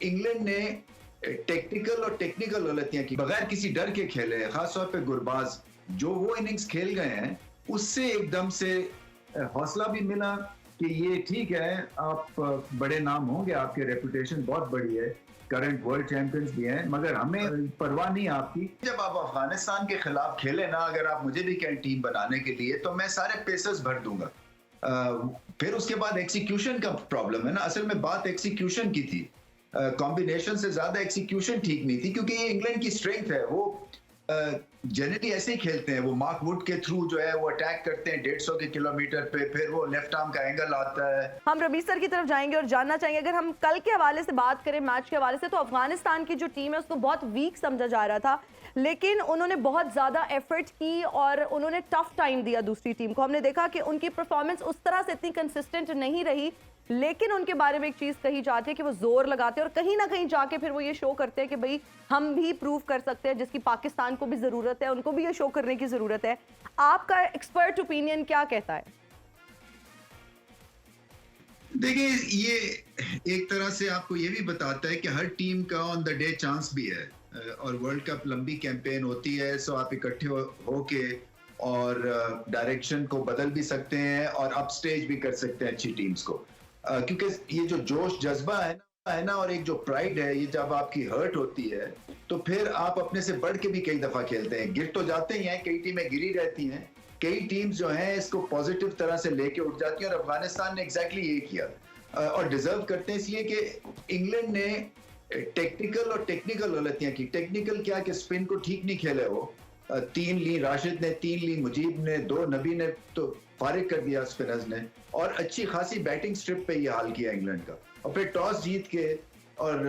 England ने technical और technical गलतियां की, बगैर किसी डर के खेले, खासतौर पे गुरबाज जो वो इनिंग्स खेल गए हैं, उससे एकदम से हौसला भी मिला कि ये ठीक है, आप बड़े नाम होंगे, आपके रेपुटेशन बहुत बड़ी है, करंट वर्ल्ड चैंपियंस भी हैं, मगर हमें परवाह नहीं आपकी। जब आप अफगानिस्तान के खिलाफ खेले ना, अगर आप मुझे भी कहें टीम बनाने के लिए, तो मैं सारे पेसर्स भर दूंगा। फिर उसके बाद एक्सिक्यूशन का प्रॉब्लम है ना, असल में बात एक्सिक्यूशन की थी। कॉम्बिनेशन से ज्यादा एक्सिक्यूशन ठीक नहीं थी, क्योंकि ये इंग्लैंड की स्ट्रेंथ है। वो जनरली ऐसे ही खेलते हैं, वो मार्क वुड के थ्रू जो है वो अटैक करते हैं 150 के किलोमीटर पे, फिर वो लेफ्ट आर्म का एंगल आता है। हम रमीज सर की तरफ जाएंगे और जानना चाहेंगे, अगर हम कल के हवाले से बात करें, मैच के हवाले से, तो अफगानिस्तान की जो टीम है उसको बहुत वीक समझा जा रहा था, लेकिन उन्होंने बहुत ज्यादा एफर्ट की और उन्होंने टफ टाइम दिया दूसरी टीम को। हमने देखा कि उनकी परफॉर्मेंस उस तरह से इतनी कंसिस्टेंट नहीं रही, लेकिन उनके बारे में एक चीज कही जाती है कि वो जोर लगाते हैं और कहीं ना कहीं जाके फिर वो ये शो करते हैं कि भाई हम भी प्रूव कर सकते हैं, जिसकी पाकिस्तान को भी जरूरत है, उनको भी ये शो करने की जरूरत है। आपका एक्सपर्ट ओपिनियन क्या कहता है? देखिए, ये एक तरह से आपको ये भी बताता है कि हर टीम का ऑन द डे चांस भी है, और वर्ल्ड कप लंबी कैंपेन होती है, सो आप इकट्ठे होके और डायरेक्शन को बदल भी सकते हैं और अप स्टेज भी कर सकते हैं अच्छी टीम्स को, क्योंकि ये जो जोश जज्बा है ना, और एक जो प्राइड है, ये जब आपकी हर्ट होती है तो फिर आप अपने से बढ़ के भी कई दफा खेलते हैं। गिर तो जाते ही हैं, कई टीमें गिरी रहती हैं, कई टीम्स जो हैं इसको पॉजिटिव तरह से लेके उठ जाती हैं, और अफगानिस्तान ने एग्जैक्टली ये किया और डिजर्व करते हैं इसलिए कि इंग्लैंड ने टेक्निकल और टेक्निकल गलतियां की। टेक्निकल क्या कि स्पिन को ठीक नहीं खेले वो, 3 ली राशिद ने, 3 ली मुजीब ने, 2 नबी ने तो फारिग कर दिया स्पिनर्स ने, और अच्छी खासी बैटिंग स्ट्रिप पे ये हाल किया इंग्लैंड का, और फिर टॉस जीत के और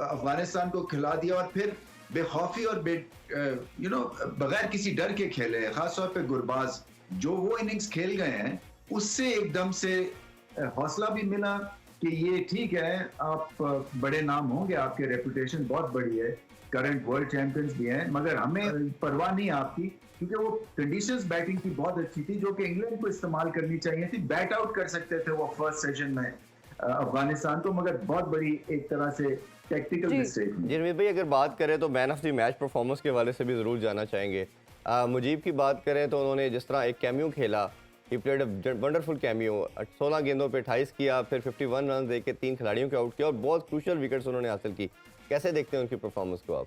अफगानिस्तान को खिला दिया, और फिर बेखौफी और बगैर किसी डर के खेले, खासतौर पे गुरबाज जो वो इनिंग्स खेल गए हैं, उससे एकदम से हौसला भी मिला कि ये ठीक है, आप बड़े नाम होंगे, आपके रेपुटेशन बहुत बड़ी है, करंट वर्ल्ड चैंपियंस भी हैं, मगर हमें परवाह नहीं आपकी, क्योंकि वो कंडीशंस बैटिंग की बहुत अच्छी थी, जो कि इंग्लैंड को इस्तेमाल करनी चाहिए थी। बैट आउट कर सकते थे वो फर्स्ट सेशन में अफगानिस्तान को, मगर बहुत बड़ी एक तरह से टेक्निकल मिस्टेक। जी रमीज भाई, अगर बात करें तो man of the match performance के हवाले से भी ज़रूर जानना चाहेंगे। मुजीब की बात करें तो उन्होंने जिस तरह एक कैमियो खेला, he played a wonderful cameo, 16 गेंदों पे 28 किया, फिर 51 रन दे के 3 खिलाड़ियों के आउट किया और बहुत क्रूशल विकेट्स उन्होंने हासिल की। कैसे देखते हैं उनकी परफॉर्मेंस को आप?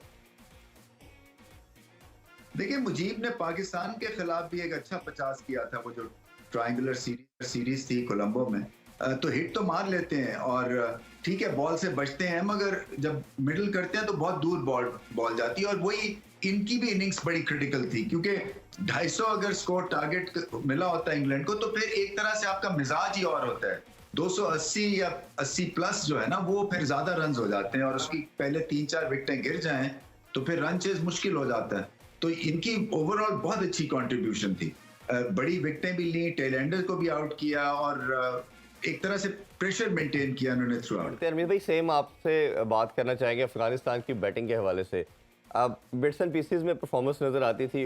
देखिए, मुजीब ने पाकिस्तान के खिलाफ भी एक अच्छा 50 किया था, वो जो ट्रायंगुलर सीरीज थी कोलंबो में, तो हिट तो मार लेते हैं और ठीक है, बॉल से बचते हैं, मगर जब मिडल करते हैं तो बहुत दूर बॉल जाती है, और वही इनकी भी इनिंग्स बड़ी क्रिटिकल थी, क्योंकि 250 अगर स्कोर टारगेट मिला होता है इंग्लैंड को, तो फिर एक तरह से आपका मिजाज ही और होता है। 280 या 80 प्लस जो है ना, वो फिर ज्यादा रन हो जाते हैं, और उसकी पहले 3-4 विकेटें गिर जाएं तो फिर रन चेज मुश्किल हो जाता है। तो इनकी ओवरऑल बहुत अच्छी कंट्रीब्यूशन थी, बड़ी विकेटें भी ली, टेलेंडर को भी आउट किया, और एक तरह से प्रेशर मेंटेन किया उन्होंने थ्रू आउट। रमीज भाई, सेम आपसे बात करना चाहेंगे अफगानिस्तान की बैटिंग के हवाले से। अब बिट्स एंड पीसेस में परफॉर्मेंस नज़र आती थी,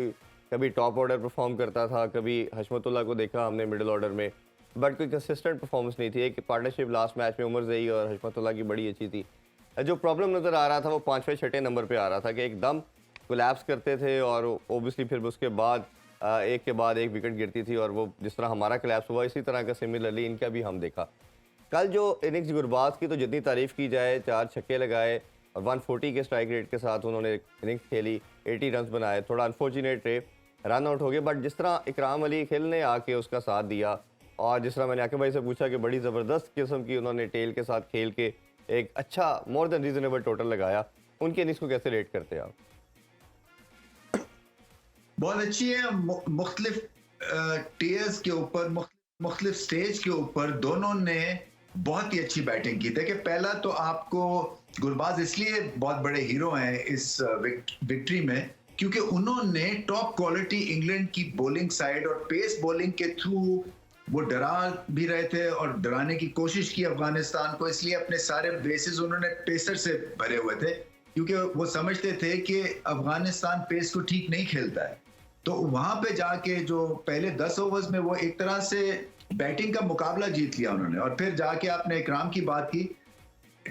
कभी टॉप ऑर्डर परफॉर्म करता था, कभी हशमतुल्लाह को देखा हमने मिडिल ऑर्डर में, बट कोई कंसिस्टेंट परफॉर्मेंस नहीं थी। एक पार्टनरशिप लास्ट मैच में उमर ज़ई और हशमतुल्लाह की बड़ी अच्छी थी। जो प्रॉब्लम नज़र आ रहा था वो 5वें 6ठे नंबर पर आ रहा था कि एकदम कोलैप्स करते थे, और ओबियसली फिर उसके बाद एक के बाद एक विकेट गिरती थी, और वो जिस तरह हमारा कोलैप्स हुआ इसी तरह का सिमिलरली इनका भी हम देखा। कल जो इनिंग्स गुरबाज की, तो जितनी तारीफ़ की जाए, 4 छक्के लगाए और 140 के स्ट्राइक रेट के साथ उन्होंने इनिंग्स खेली, 80 रन बनाए, थोड़ा अनफॉर्चुनेट रहे, रन आउट हो गए, बट जिस तरह इकराम अली खेल ने आके उसका साथ दिया, और जिस तरह मैंने आके भाई से पूछा कि बड़ी ज़बरदस्त किस्म की उन्होंने टेल के साथ खेल के एक अच्छा मोर देन रीजनेबल टोटल लगाया, उनके इनिंग्स को कैसे रेट करते हैं आप? बहुत अच्छी है, मुख्तलिफ टीयर्स के ऊपर, मुख्तलिफ स्टेज के ऊपर दोनों ने बहुत ही अच्छी बैटिंग की। देखिए, पहला तो आपको गुरबाज इसलिए बहुत बड़े हीरो हैं इस विक्ट्री में, क्योंकि उन्होंने टॉप क्वालिटी इंग्लैंड की बॉलिंग साइड और पेस बॉलिंग के थ्रू वो डरा भी रहे थे और डराने की कोशिश की अफगानिस्तान को, इसलिए अपने सारे बेसिस उन्होंने पेसर से भरे हुए थे, क्योंकि वो समझते थे कि अफगानिस्तान पेस को ठीक नहीं खेलता है। तो वहां पे जाके जो पहले 10 ओवर्स में वो एक तरह से बैटिंग का मुकाबला जीत लिया उन्होंने, और फिर जाके आपने इकराम की बात की,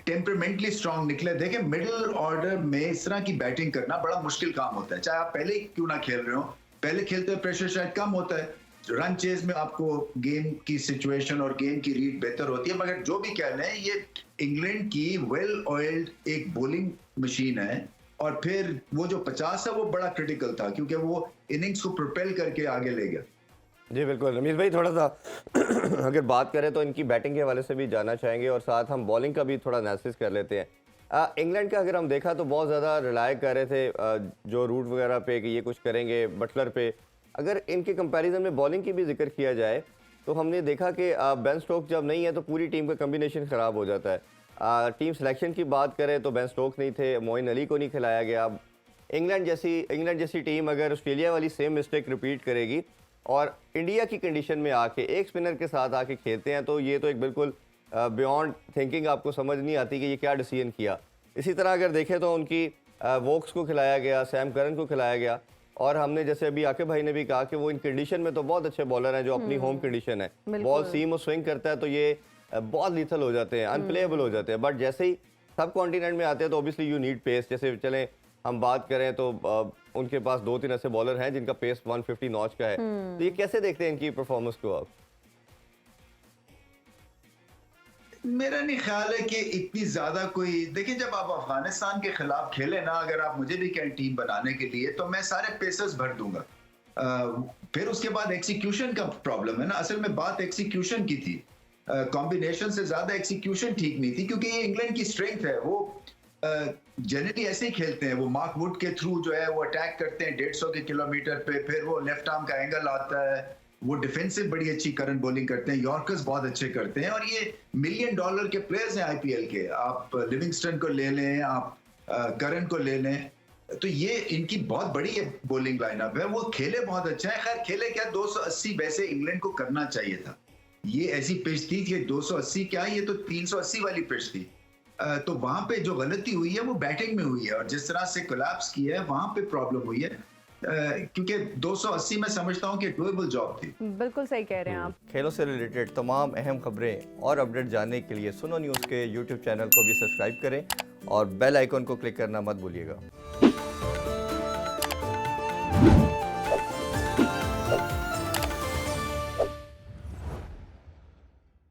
टेम्परमेंटली स्ट्रांग निकले। देखें मिडिल ऑर्डर में इस तरह की बैटिंग करना बड़ा मुश्किल काम होता है, चाहे आप पहले ही क्यों ना खेल रहे हो। पहले खेलते हुए प्रेशर शायद कम होता है, रन चेज में आपको गेम की सिचुएशन और गेम की रीड बेहतर होती है। मगर जो भी कह लें, ये इंग्लैंड की वेल ऑयल्ड एक बॉलिंग मशीन है, और फिर वो जो 50 है वो बड़ा क्रिटिकल था, क्योंकि वो इनिंग्स को प्रोपेल करके आगे ले गया। जी बिल्कुल रमीज भाई, थोड़ा सा अगर बात करें तो इनकी बैटिंग के हवाले से भी जानना चाहेंगे और साथ हम बॉलिंग का भी थोड़ा एनालिसिस कर लेते हैं। इंग्लैंड का अगर हम देखा तो बहुत ज़्यादा रिलाय कर रहे थे जो रूट वगैरह पे कि ये कुछ करेंगे, बटलर पे। अगर इनके कंपैरिजन में बॉलिंग की भी जिक्र किया जाए तो हमने देखा कि बेन स्टोक्स जब नहीं है तो पूरी टीम का कम्बिनेशन ख़राब हो जाता है। टीम सिलेक्शन की बात करें तो बेन स्टोक्स नहीं थे, मोइन अली को नहीं खिलाया गया। इंग्लैंड जैसी टीम अगर ऑस्ट्रेलिया वाली सेम मिस्टेक रिपीट करेगी और इंडिया की कंडीशन में आके एक स्पिनर के साथ आके खेलते हैं तो ये तो एक बिल्कुल बियॉन्ड थिंकिंग, आपको समझ नहीं आती कि ये क्या डिसीजन किया। इसी तरह अगर देखें तो उनकी वोक्स को खिलाया गया, सैम करन को खिलाया गया, और हमने जैसे अभी आके भाई ने भी कहा कि वो इन कंडीशन में तो बहुत अच्छे बॉलर हैं जो अपनी होम कंडीशन है, बॉल सीम और स्विंग करता है तो ये बहुत लीथल हो जाते हैं, अनप्लेएबल हो जाते हैं। बट जैसे ही सब कॉन्टिनेंट में आते हैं तो ऑब्वियसली यू नीड पेस। जैसे चलें हम बात करें तो उनके पास 2-3 ऐसे बॉलर हैं जिनका पेस 150 नॉच का है। तो ये कैसे देखते हैं इनकी परफॉर्मेंस को आप? मेरा नहीं ख्याल है कि इतनी ज्यादा कोई, देखिए जब आप अफगानिस्तान के खिलाफ खेले ना, अगर आप मुझे भी कहें टीम बनाने के लिए तो मैं सारे पेसर्स भर दूंगा। फिर उसके बाद एक्सिक्यूशन का प्रॉब्लम है ना, असल में बात एक्सिक्यूशन की थी, कॉम्बिनेशन से ज्यादा एक्सिक्यूशन ठीक नहीं थी, क्योंकि ये इंग्लैंड की स्ट्रेंथ है। वो जनरली ऐसे ही खेलते हैं, वो मार्क वुड के थ्रू जो है वो अटैक करते हैं 150 के किलोमीटर पे, फिर वो लेफ्ट आर्म का एंगल आता है, वो डिफेंसिव बड़ी अच्छी करंट बॉलिंग करते हैं, यॉर्कर्स बहुत अच्छे करते हैं, और ये $1 मिलियन के प्लेयर्स हैं आईपीएल के। आप लिविंगस्टन को ले लें, आप करन को ले लें, तो ये इनकी बहुत बड़ी बॉलिंग लाइनअप है। वो खेले बहुत अच्छा है, खैर खेले क्या 280 वैसे इंग्लैंड को करना चाहिए था। ये ऐसी पिच थी कि 280 क्या, ये तो 380 वाली पिच थी। तो वहां पे जो गलती हुई है वो बैटिंग में हुई है, और जिस तरह से कोलैप्स किया है वहां पे प्रॉब्लम हुई है, क्योंकि 280 में समझता हूं कि डुएबल जॉब थी। बिल्कुल सही कह रहे हैं आप। खेलों से रिलेटेड तमाम अहम खबरें और अपडेट जानने के लिए सुनो न्यूज़ के यूट्यूब चैनल को भी सब्सक्राइब करें और बेल आइकन को क्लिक करना मत भूलिएगा।